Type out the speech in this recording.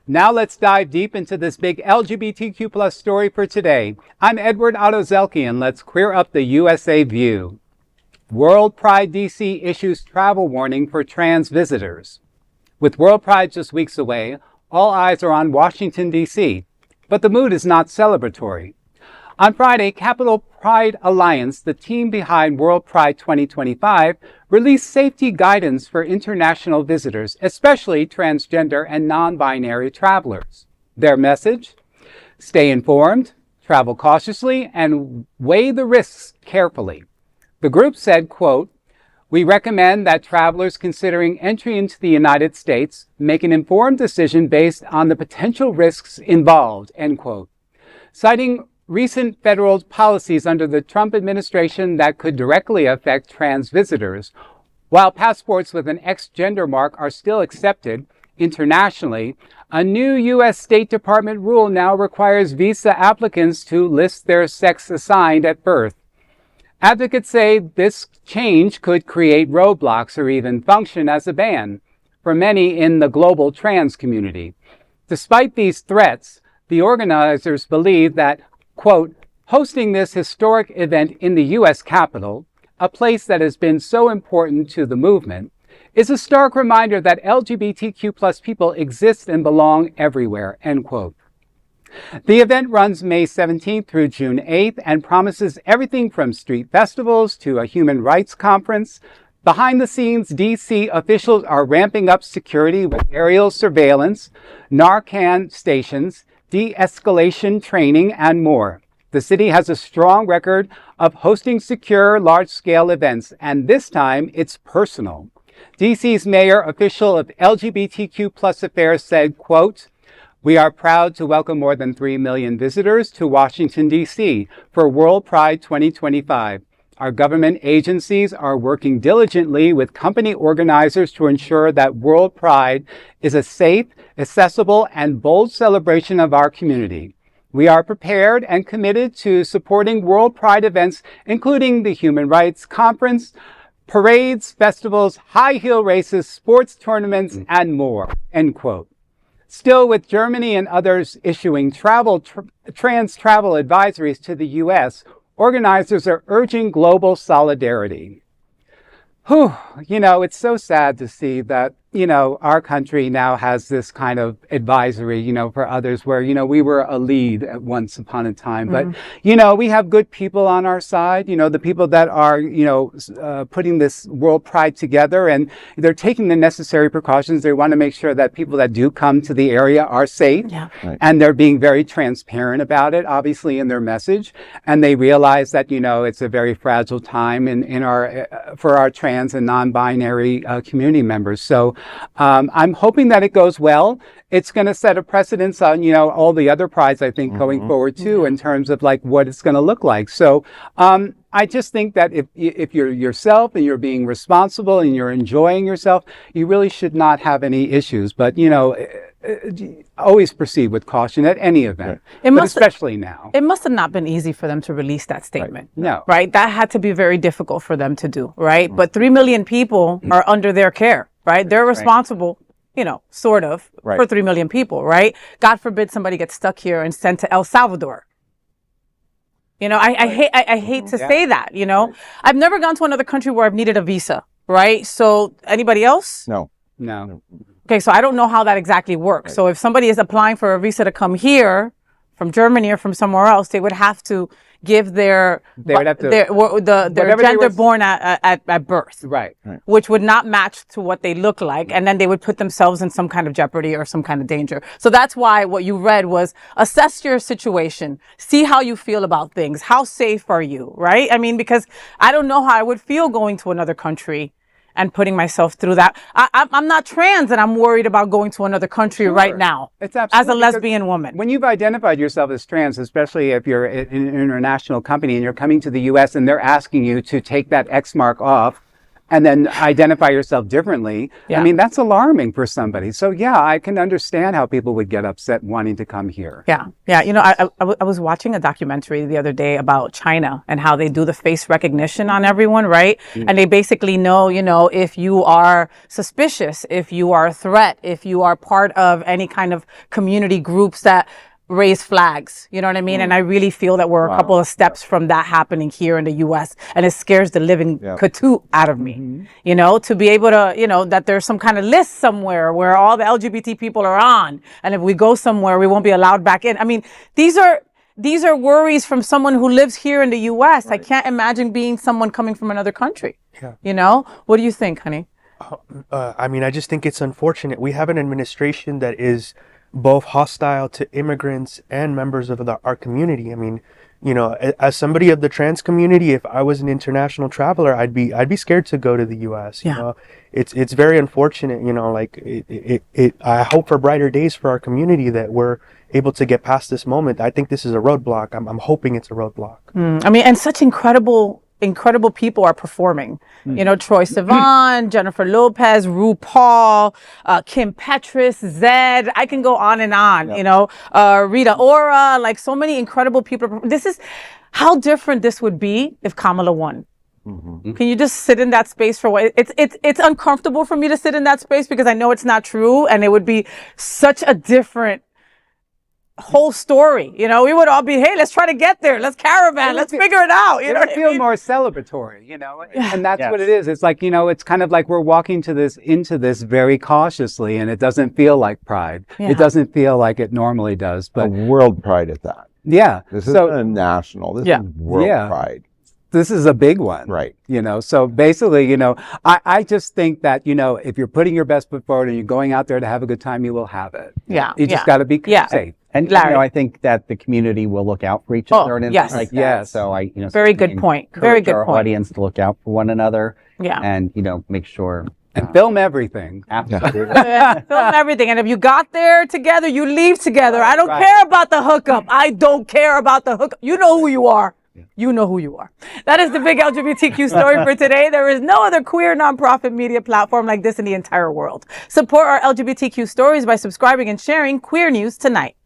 Now let's dive deep into this big LGBTQ plus story for today. I'm Edward Otto-Zelke, and let's queer up the USA view. WorldPride DC issues travel warning for trans visitors. With WorldPride just weeks away, all eyes are on Washington, D.C., but the mood is not celebratory. On Friday, Capital Pride Alliance, the team behind WorldPride 2025, released safety guidance for international visitors, especially transgender and non-binary travelers. Their message? Stay informed, travel cautiously, and weigh the risks carefully. The group said, quote, "We recommend that travelers considering entry into the United States make an informed decision based on the potential risks involved," end quote. Citing recent federal policies under the Trump administration that could directly affect trans visitors, while passports with an X gender mark are still accepted internationally, a new U.S. State Department rule now requires visa applicants to list their sex assigned at birth. Advocates say this change could create roadblocks or even function as a ban for many in the global trans community. Despite these threats, the organizers believe that, quote, "hosting this historic event in the U.S. Capitol, a place that has been so important to the movement, is a stark reminder that LGBTQ plus people exist and belong everywhere," end quote. The event runs May 17th through June 8th and promises everything from street festivals to a human rights conference. Behind the scenes, DC officials are ramping up security with aerial surveillance, NARCAN stations, de-escalation training, and more. The city has a strong record of hosting secure, large-scale events, and this time it's personal. DC's mayor official of LGBTQ plus affairs said, quote, "We are proud to welcome more than 3 million visitors to Washington, D.C. for WorldPride 2025. Our government agencies are working diligently with company organizers to ensure that WorldPride is a safe, accessible, and bold celebration of our community. We are prepared and committed to supporting WorldPride events, including the Human Rights Conference, parades, festivals, high heel races, sports tournaments, and more," end quote. Still, with Germany and others issuing trans travel advisories to the U.S., organizers are urging global solidarity. Whew, it's so sad to see that, our country now has this kind of advisory, for others where, we were a lead at once upon a time. But, we have good people on our side, the people that are, putting this WorldPride together, and they're taking the necessary precautions. They want to make sure that people that do come to the area are safe. Yeah. Right. And they're being very transparent about it, obviously, in their message. And they realize that, it's a very fragile time for our trans and non-binary community members. So I'm hoping that it goes well. It's going to set a precedence on, all the other prides, I think, going forward, too, in terms of like what it's going to look like. So I just think that if you're yourself and you're being responsible and you're enjoying yourself, you really should not have any issues. But, always proceed with caution at any event, but especially now. It must have not been easy for them to release that statement. Right. No. Right? That had to be very difficult for them to do, right? But 3 million people are under their care, right? They're responsible, sort of, for 3 million people, right? God forbid somebody gets stuck here and sent to El Salvador. I hate to say that, I've never gone to another country where I've needed a visa, right? So anybody else? No. Okay, so I don't know how that exactly works. Right. So if somebody is applying for a visa to come here from Germany or from somewhere else, they would have to give their gender born at birth, Right. which would not match to what they look like, and then they would put themselves in some kind of jeopardy or some kind of danger. So that's why what you read was assess your situation, see how you feel about things, how safe are you, right? I mean, because I don't know how I would feel going to another country and putting myself through that. I'm not trans and I'm worried about going to another country right now It's absolutely, as a lesbian woman. When you've identified yourself as trans, especially if you're an international company and you're coming to the U.S. and they're asking you to take that X mark off and then identify yourself differently. Yeah. I mean, that's alarming for somebody. So yeah, I can understand how people would get upset wanting to come here. Yeah. Yeah. You know, I was watching a documentary the other day about China and how they do the face recognition on everyone, right? And they basically know, you know, if you are suspicious, if you are a threat, if you are part of any kind of community groups that raise flags, you know what I mean? And I really feel that we're a couple of steps from that happening here in the US, and it scares the living katoot out of me, you know, to be able to, you know, that there's some kind of list somewhere where all the LGBT people are on, and if we go somewhere, we won't be allowed back in. I mean, these are worries from someone who lives here in the US. I can't imagine being someone coming from another country. You know? What do you think, honey? I mean, I just think it's unfortunate. We have an administration that is both hostile to immigrants and members of our community. I mean, you know, as somebody of the trans community, if I was an international traveler, I'd be scared to go to the U.S. You know, it's very unfortunate. You know, like I hope for brighter days for our community, that we're able to get past this moment. I think this is a roadblock. I'm hoping it's a roadblock. I mean, and such incredible people are performing. You know, Troye Sivan, Jennifer Lopez, RuPaul, Kim Petras, Zed. I can go on and on. You know, Rita Ora. Like, so many incredible people. This is how different this would be if Kamala won. Can you just sit in that space for what? It's uncomfortable for me to sit in that space because I know it's not true, and it would be such a different whole story. You know, we would all be, hey, let's try to get there. Let's caravan. Let's figure it out. You know what I mean? Feel more celebratory, you know, and that's what it is. It's like, you know, it's kind of like we're walking into this very cautiously, and it doesn't feel like Pride. It doesn't feel like it normally does. But World Pride at that. Yeah. This isn't a national. This is World Pride. This is a big one. Right. You know, so basically, you know, I just think that, you know, if you're putting your best foot forward and you're going out there to have a good time, you will have it. Yeah. You just got to be safe. And you know, I think that the community will look out for each other and yes. like that. Yes. So I, you know, very good point. Very good our point. audience to look out for one another. Yeah. And you know, make sure and film everything. Absolutely. Film everything. And if you got there together, you leave together. I don't care about the hookup. I don't care about the hookup. You know who you are. You know who you are. That is the big LGBTQ story for today. There is no other queer nonprofit media platform like this in the entire world. Support our LGBTQ stories by subscribing and sharing Queer News Tonight.